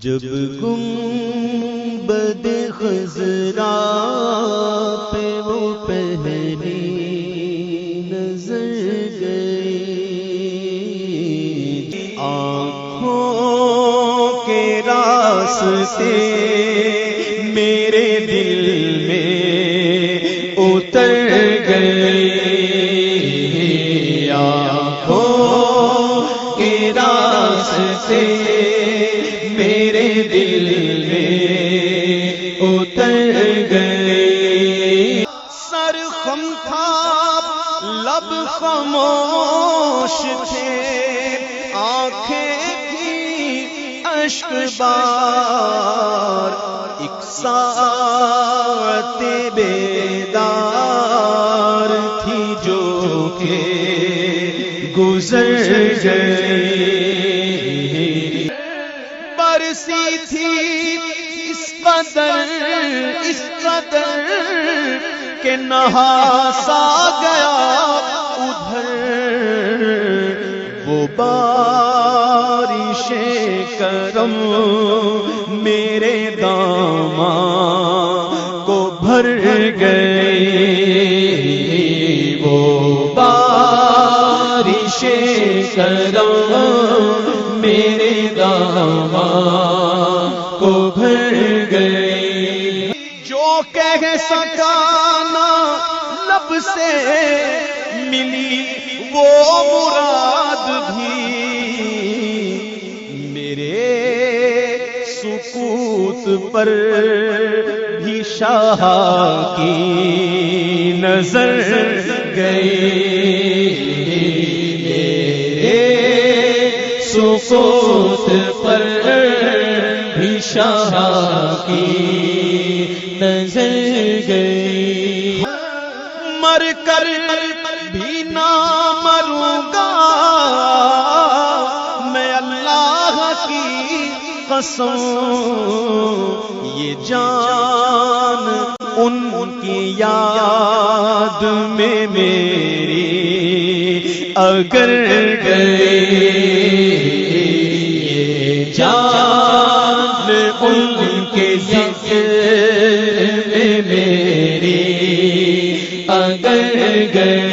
جب گنبد خضرا پہ وہ پہلی نظر گئی، آنکھوں کے راستے میرے دل میں اتر گئی، آنکھوں کے راستے میرے دل میں اتر گئے۔ سر خم تھا لب خاموش تھے، آنکھیں بھی اشک بار، ایک ساعت بیدار تھی جو کہ گزر گئی، برسی تھی اس قدر کہ نہاسا گیا ادھر، وہ بارش کرم میرے داماں کو بھر گئی، وہ بارش کرم میرے داماں کو بھر گئی، جو کہہ سکا نہ لب سے ملی وہ مراد بھی، میرے سکوت پر بھی شاہ کی نظر گئی، سکوت پر بھی شاہ کی نظر گئی، مر کر بھی نہ مروں گا میں اللہ کی قسم، یہ جان ان کی یاد میں میری اگر گئی، یہ جان ان کے ذکر میں میری اگر گئی۔